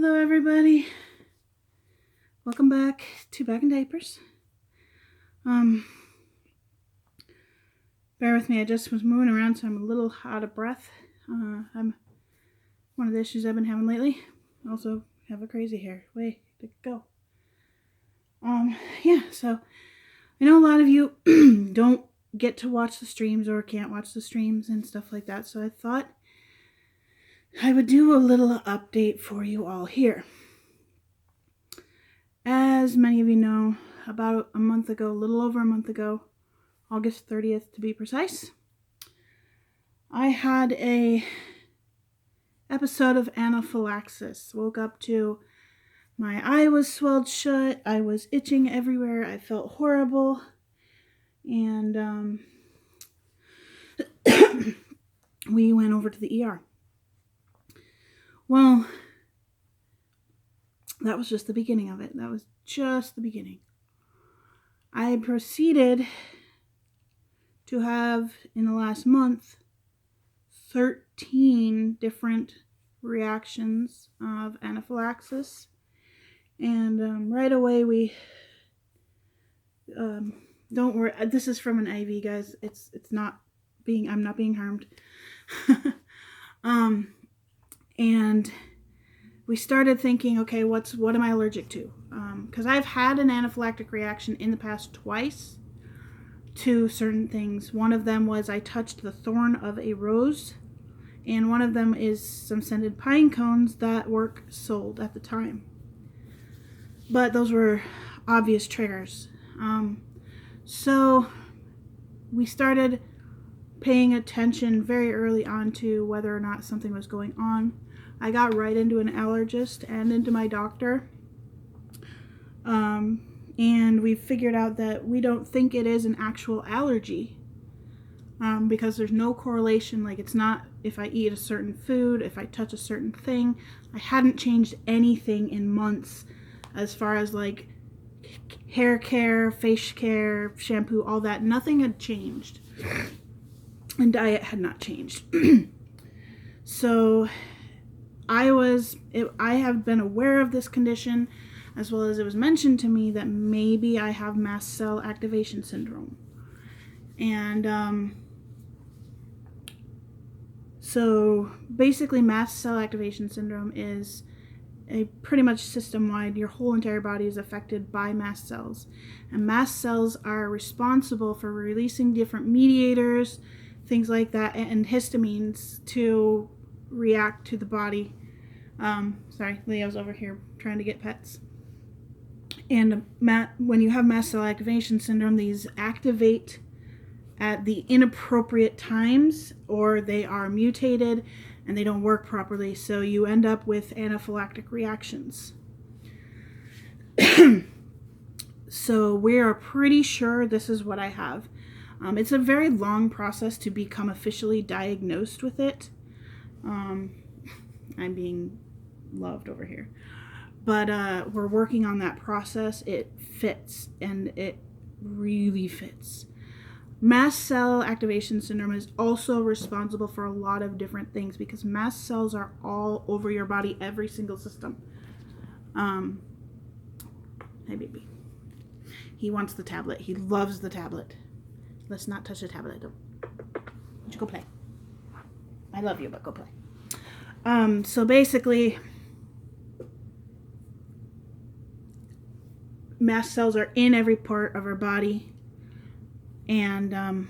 Hello everybody. Welcome back to Back in Diapers. Bear with me, I just was moving around so I'm a little out of breath. I'm one of the issues I've been having lately. I also have a crazy hair. Way to go. So I know a lot of you don't get to watch the streams or can't watch the streams and stuff like that, so I thought I would do a little update for you all here. As many of you know, about a month ago, a little over a month ago, August 30th to be precise, I had a episode of anaphylaxis. Woke up to my eye was swelled shut, I was itching everywhere, I felt horrible, and we went over to the ER. Well, that was just the beginning of it. That was just the beginning. I proceeded to have, in the last month, 13 different reactions of anaphylaxis. And right away we, don't worry, this is from an IV, guys. It's not being, I'm not being harmed. And we started thinking, okay, what am I allergic to? Because I've had an anaphylactic reaction in the past twice to certain things. One of them was I touched the thorn of a rose, and one of them is some scented pine cones that were sold at the time. But those were obvious triggers. So we started paying attention very early on to whether or not something was going on. I got right into an allergist and into my doctor. And we figured out that we don't think it is an actual allergy. Because there's no correlation, like it's not if I eat a certain food, if I touch a certain thing. I hadn't changed anything in months as far as like hair care, face care, shampoo, all that. Nothing had changed. And diet had not changed. So I have been aware of this condition, as well as it was mentioned to me that maybe I have mast cell activation syndrome. And so basically mast cell activation syndrome is a pretty much system-wide, your whole entire body is affected by mast cells. And mast cells are responsible for releasing different mediators, things like that, and histamines to react to the body. Sorry, Leo's over here trying to get pets. And when you have mast cell activation syndrome, these activate at the inappropriate times, or they are mutated and they don't work properly, so you end up with anaphylactic reactions. So we are pretty sure this is what I have. It's a very long process to become officially diagnosed with it. I'm being loved over here. But we're working on that process. It fits, and it really fits. Mast cell activation syndrome is also responsible for a lot of different things because mast cells are all over your body, every single system. Hey, baby. He wants the tablet. He loves the tablet. Let's not touch the tablet. Don't you go play. I love you, but go play. So basically, mast cells are in every part of our body, and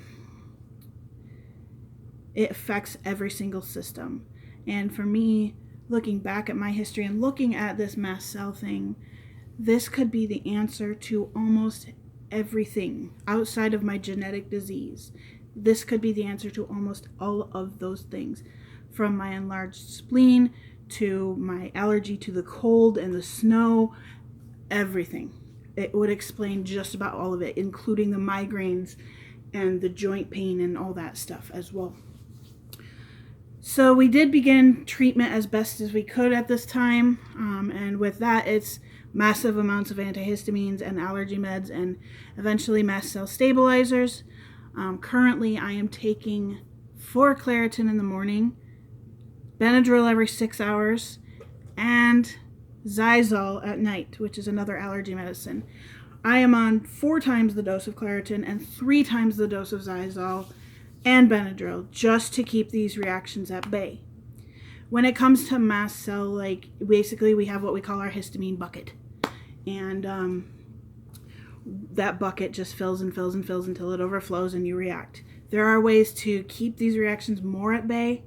it affects every single system. And for me, looking back at my history and looking at this mast cell thing, this could be the answer to almost everything outside of my genetic disease. This could be the answer to almost all of those things, from my enlarged spleen to my allergy to the cold and the snow, everything. It would explain just about all of it, including the migraines and the joint pain and all that stuff as well. So we did begin treatment as best as we could at this time, and with that, it's massive amounts of antihistamines and allergy meds and eventually mast cell stabilizers. Currently, I am taking 4 Claritin in the morning, Benadryl every 6 hours, and Xyzal at night, which is another allergy medicine. I am on 4 times the dose of Claritin and 3 times the dose of Xyzal and Benadryl just to keep these reactions at bay. When it comes to mast cell, like basically we have what we call our histamine bucket. And that bucket just fills and fills and fills until it overflows and you react. There are ways to keep these reactions more at bay,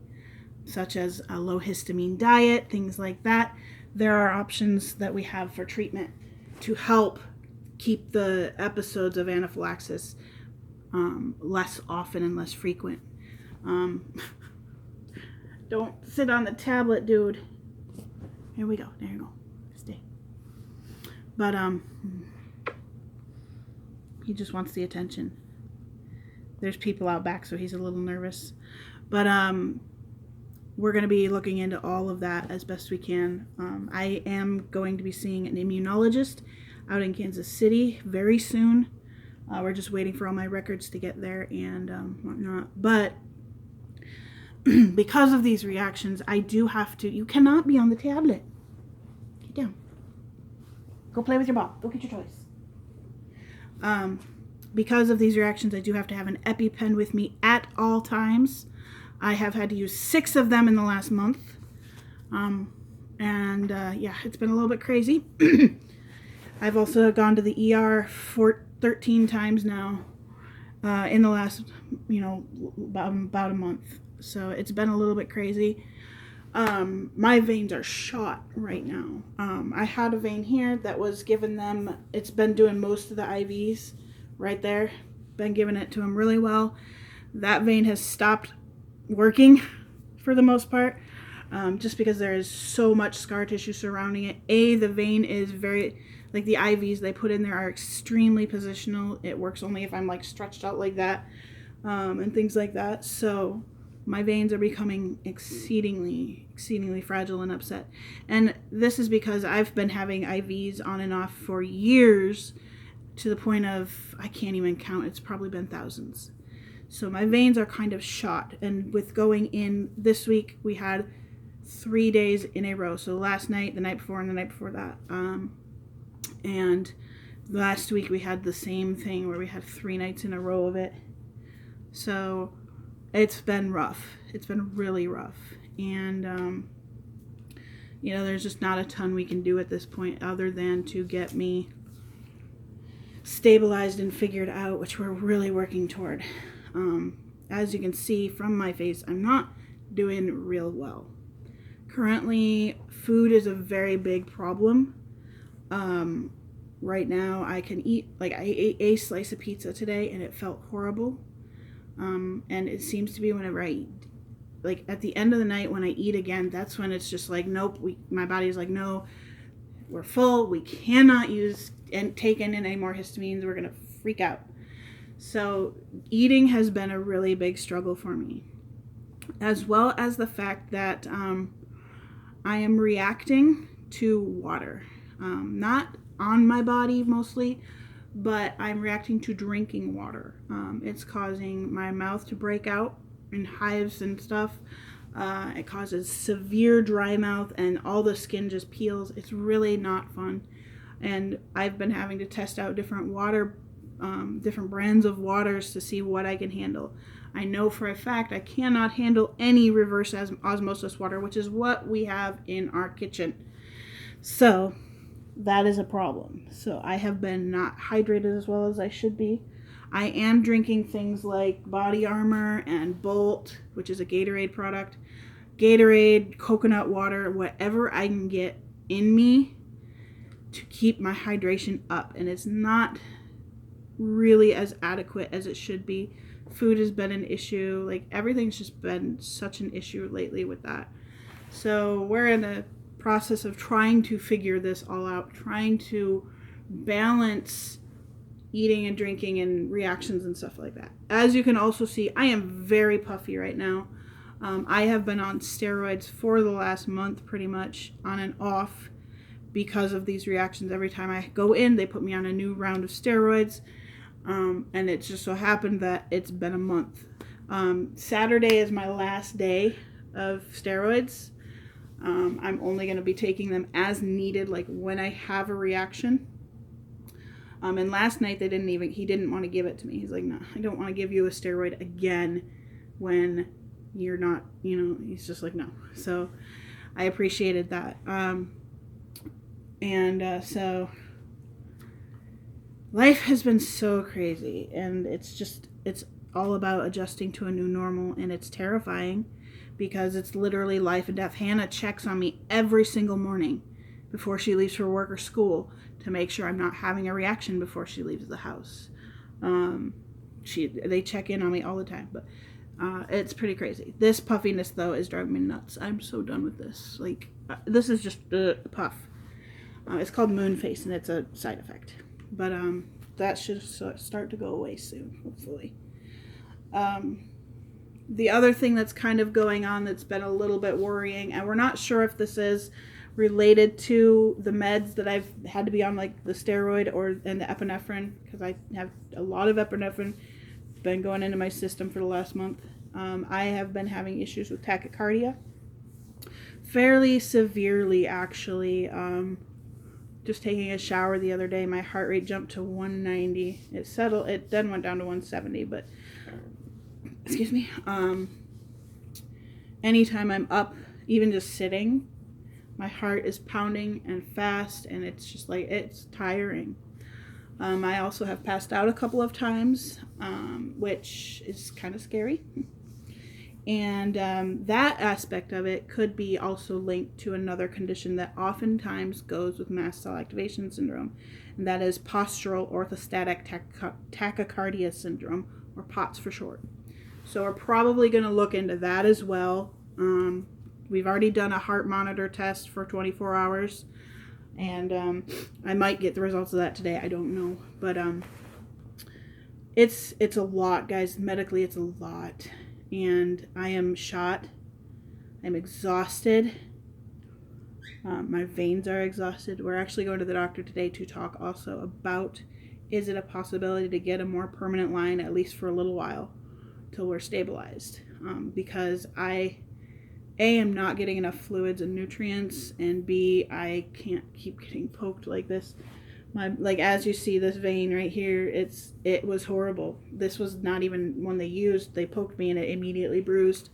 such as a low histamine diet, things like that. There are options that we have for treatment to help keep the episodes of anaphylaxis less often and less frequent. Don't sit on the tablet, dude. Here we go. There you go. Stay. But he just wants the attention. There's people out back, so he's a little nervous. But we're going to be looking into all of that as best we can. I am going to be seeing an immunologist out in Kansas City very soon. We're just waiting for all my records to get there and whatnot. But because of these reactions, I do have to. You cannot be on the tablet. Get down. Go play with your ball. Go get your toys. Because of these reactions, I do have to have an EpiPen with me at all times. I have had to use 6 of them in the last month. Yeah, it's been a little bit crazy. I've also gone to the ER 13 times now in the last, about a month. So it's been a little bit crazy. My veins are shot right now. I had a vein here that was given them, it's been doing most of the IVs right there. Been giving it to them really well. That vein has stopped working for the most part, just because there is so much scar tissue surrounding it. The vein is very, like the IVs they put in there are extremely positional. It works only if I'm like stretched out like that, and things like that. So my veins are becoming exceedingly fragile and upset. And this is because I've been having IVs on and off for years, to the point of, I can't even count. It's probably been thousands. So my veins are kind of shot. And with going in this week, we had 3 days in a row. So last night, the night before, and the night before that. And last week we had the same thing where we had 3 nights in a row of it. So it's been rough. It's been really rough. And, there's just not a ton we can do at this point other than to get me stabilized and figured out, which we're really working toward. As you can see from my face, I'm not doing real well. Currently, food is a very big problem. Right now, I can eat, I ate a slice of pizza today and it felt horrible. And it seems to be whenever I eat, at the end of the night when I eat again, that's when it's just like, nope, my body's like, no, we're full, we cannot use and take in any more histamines, we're gonna freak out. So eating has been a really big struggle for me, as well as the fact that I am reacting to water, not on my body mostly, but I'm reacting to drinking water. It's causing my mouth to break out in hives and stuff. It causes severe dry mouth and all the skin just peels. It's really not fun. And I've been having to test out different brands of waters to see what I can handle. I know for a fact I cannot handle any reverse osmosis water, which is what we have in our kitchen. So that is a problem. So I have been not hydrated as well as I should be. I am drinking things like Body Armor and Bolt, which is a Gatorade product. Gatorade, coconut water, whatever I can get in me to keep my hydration up. And it's not really as adequate as it should be. Food has been an issue. Everything's just been such an issue lately with that. So we're in the process of trying to figure this all out, trying to balance eating and drinking and reactions and stuff like that. As you can also see, I am very puffy right now. I have been on steroids for the last month, pretty much on and off, because of these reactions. Every time I go in, they put me on a new round of steroids, and it just so happened that it's been a month. Saturday is my last day of steroids. I'm only going to be taking them as needed, like when I have a reaction. And last night he didn't want to give it to me. He's like, no, I don't want to give you a steroid again when you're not, he's just like, no. So I appreciated that. So life has been so crazy, and it's all about adjusting to a new normal, and it's terrifying because it's literally life and death. Hannah checks on me every single morning before she leaves for work or school to make sure I'm not having a reaction before she leaves the house. They check in on me all the time, but it's pretty crazy. This puffiness, though, is driving me nuts. I'm so done with this. This is just a puff. It's called moon face, and it's a side effect. But that should start to go away soon, hopefully. The other thing that's kind of going on that's been a little bit worrying, and we're not sure if this is related to the meds that I've had to be on, like the steroid and the epinephrine, because I have a lot of epinephrine been going into my system for the last month. I have been having issues with tachycardia, fairly severely actually. Just taking a shower the other day, my heart rate jumped to 190. It then went down to 170, but excuse me. Anytime I'm up, even just sitting, my heart is pounding and fast, and it's just like, it's tiring. I also have passed out a couple of times, which is kind of scary. And that aspect of it could be also linked to another condition that oftentimes goes with mast cell activation syndrome, and that is postural orthostatic tachycardia syndrome, or POTS for short. So we're probably going to look into that as well. We've already done a heart monitor test for 24 hours, and I might get the results of that today. I don't know, but it's a lot, guys. Medically, it's a lot. And I am shot. I'm exhausted. My veins are exhausted. We're actually going to the doctor today to talk also about, is it a possibility to get a more permanent line, at least for a little while, till we're stabilized. Because I, A, am not getting enough fluids and nutrients, and B, I can't keep getting poked like this. As you see, this vein right here, it was horrible. This was not even one they used. They poked me and it immediately bruised.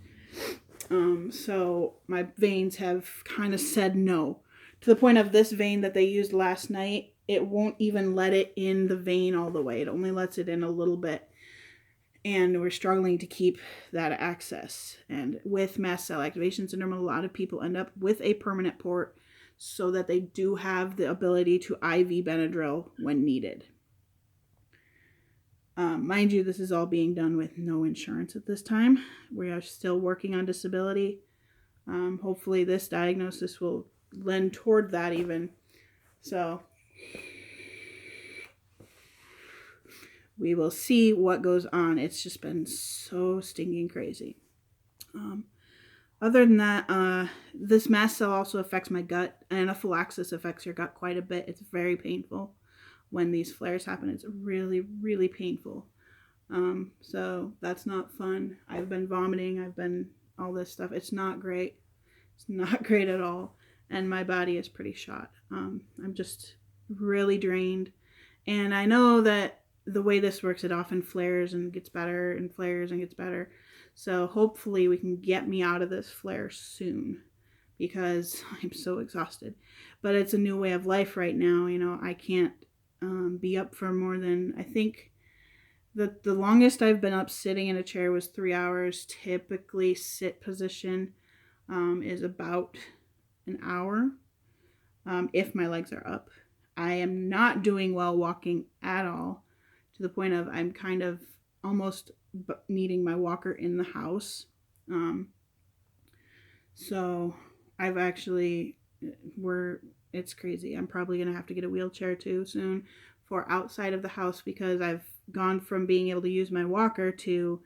So my veins have kind of said no, to the point of this vein that they used last night, it won't even let it in the vein all the way. It only lets it in a little bit, and we're struggling to keep that access. And with mast cell activation syndrome, a lot of people end up with a permanent port, so that they do have the ability to IV Benadryl when needed. Mind you, this is all being done with no insurance at this time. We are still working on disability. Hopefully this diagnosis will lend toward that even. So we will see what goes on. It's just been so stinking crazy. Other than that, this mast cell also affects my gut. Anaphylaxis affects your gut quite a bit. It's very painful when these flares happen. It's really, really painful. So that's not fun. I've been vomiting. All this stuff. It's not great. It's not great at all. And my body is pretty shot. I'm just really drained. And I know that the way this works, it often flares and gets better and flares and gets better. So hopefully we can get me out of this flare soon, because I'm so exhausted. But it's a new way of life right now. I can't be up for more than, I think the longest I've been up sitting in a chair was 3 hours. Typically sit position is about an hour if my legs are up. I am not doing well walking at all, to the point of I'm kind of almost needing my walker in the house. So I've actually, it's crazy. I'm probably going to have to get a wheelchair too soon for outside of the house, because I've gone from being able to use my walker to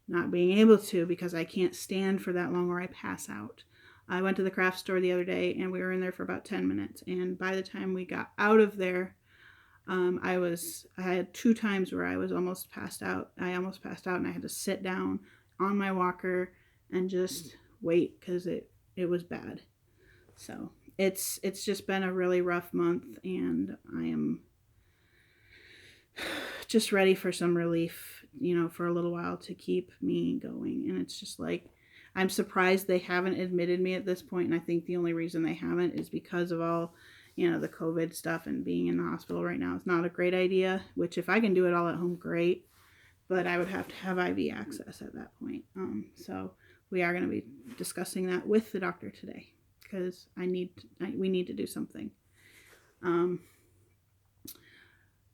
not being able to, because I can't stand for that long or I pass out. I went to the craft store the other day and we were in there for about 10 minutes. And by the time we got out of there, I had 2 times where I was almost passed out. I almost passed out and I had to sit down on my walker and just wait, because it was bad. So it's just been a really rough month, and I am just ready for some relief, for a little while to keep me going. And it's just like, I'm surprised they haven't admitted me at this point, and I think the only reason they haven't is because of all, the COVID stuff, and being in the hospital right now is not a great idea, which if I can do it all at home, great, but I would have to have IV access at that point. So we are going to be discussing that with the doctor today, because we need to do something.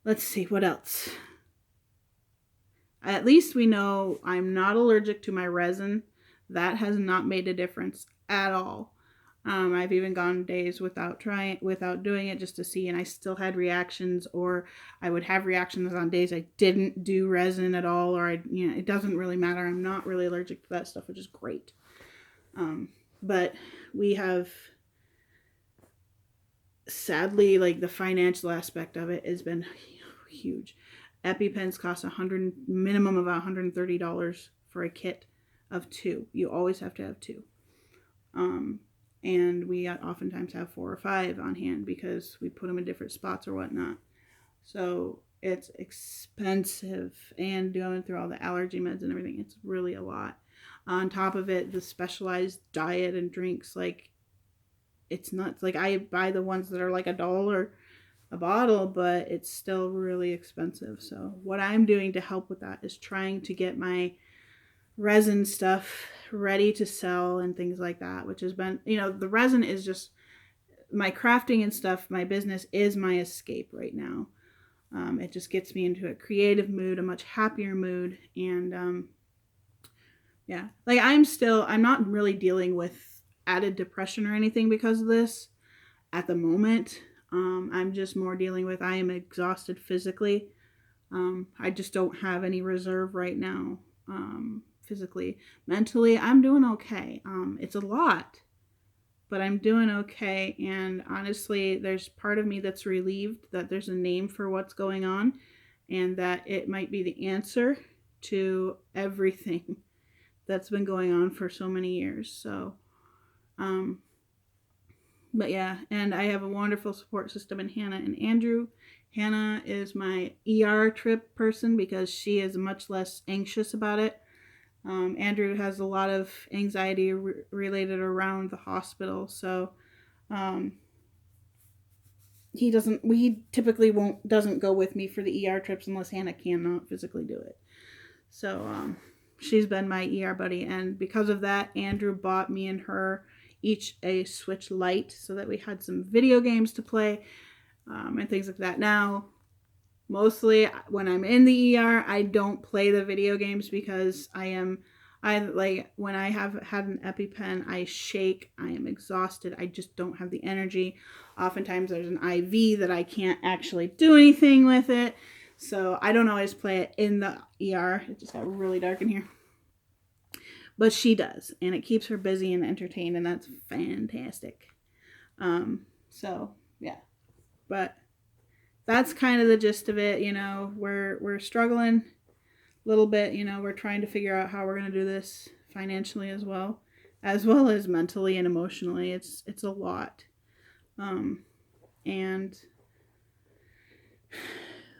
Let's see, what else? At least we know I'm not allergic to my resin. That has not made a difference at all. I've even gone days without doing it just to see, and I still had reactions, or I would have reactions on days I didn't do resin at all, or it doesn't really matter. I'm not really allergic to that stuff, which is great. But we have, sadly, like, the financial aspect of it has been huge. EpiPens cost minimum of $130 for a kit of 2. You always have to have 2. And we oftentimes have 4 or 5 on hand because we put them in different spots or whatnot. So it's expensive, and going through all the allergy meds and everything, it's really a lot. On top of it, the specialized diet and drinks, like, it's nuts. Like, I buy the ones that are like $1 a bottle, but it's still really expensive. So what I'm doing to help with that is trying to get my resin stuff ready to sell and things like that, which has been, the resin is just my crafting and stuff. My business is my escape right now. It just gets me into a creative mood, a much happier mood. And yeah, like, I'm not really dealing with added depression or anything because of this at the moment. I'm just more dealing with, I am exhausted physically. I just don't have any reserve right now. Physically. Mentally, I'm doing okay. It's a lot, but I'm doing okay. And honestly, there's part of me that's relieved that there's a name for what's going on, and that it might be the answer to everything that's been going on for so many years. So, but yeah, and I have a wonderful support system in Hannah and Andrew. Hannah is my ER trip person because she is much less anxious about it. Andrew has a lot of anxiety related around the hospital, so he typically doesn't go with me for the ER trips unless Hannah cannot physically do it. So she's been my ER buddy, and because of that, Andrew bought me and her each a Switch Lite so that we had some video games to play, and things like that. Now, mostly when I'm in the ER, I don't play the video games because when I have had an EpiPen, I shake, I am exhausted, I just don't have the energy. Oftentimes there's an IV that I can't actually do anything with it, so I don't always play it in the ER. It just got really dark in here. But she does, and it keeps her busy and entertained, and that's fantastic. So yeah, but that's kind of the gist of it. We're struggling a little bit. We're trying to figure out how we're going to do this financially as well as mentally and emotionally. It's a lot. And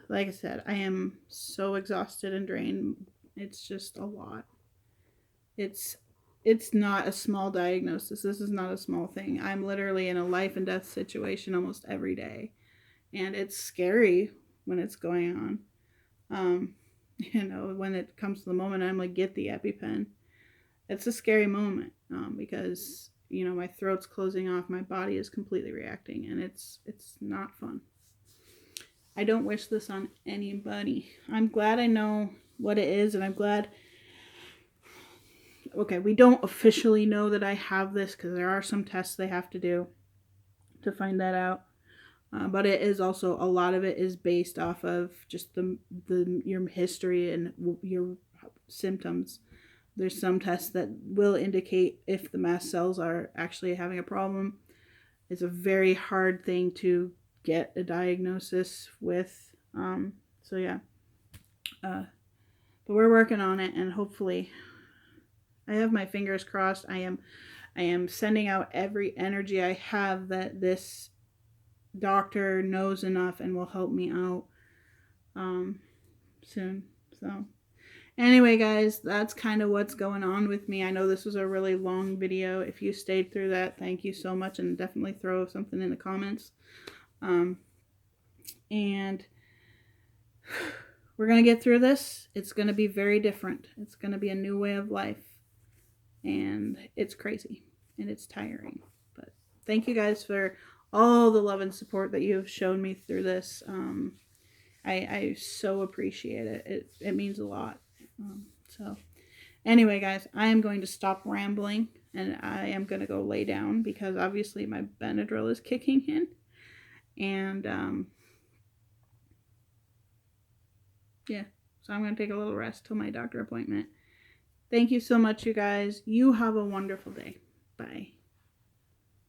like I said, I am so exhausted and drained. It's just a lot. It's not a small diagnosis. This is not a small thing. I'm literally in a life and death situation almost every day. And it's scary when it's going on. When it comes to the moment, I'm like, get the EpiPen. It's a scary moment because, my throat's closing off. My body is completely reacting, and it's not fun. I don't wish this on anybody. I'm glad I know what it is, and I'm glad. Okay, we don't officially know that I have this because there are some tests they have to do to find that out. But it is also, a lot of it is based off of just your history and your symptoms. There's some tests that will indicate if the mast cells are actually having a problem. It's a very hard thing to get a diagnosis with. So yeah. But we're working on it, and hopefully, I have my fingers crossed. I am I am sending out every energy I have that this doctor knows enough and will help me out soon. So anyway, guys, that's kind of what's going on with me. I know this was a really long video. If you stayed through that, thank you so much, and definitely throw something in the comments. And we're going to get through this. It's going to be very different. It's going to be a new way of life. And it's crazy and it's tiring. But thank you guys for all the love and support that you have shown me through this. I so appreciate it. It means a lot. So anyway, guys, I am going to stop rambling and I am going to go lay down because obviously my Benadryl is kicking in. And yeah, so I'm going to take a little rest till my doctor appointment. Thank you so much, you guys. You have a wonderful day. Bye.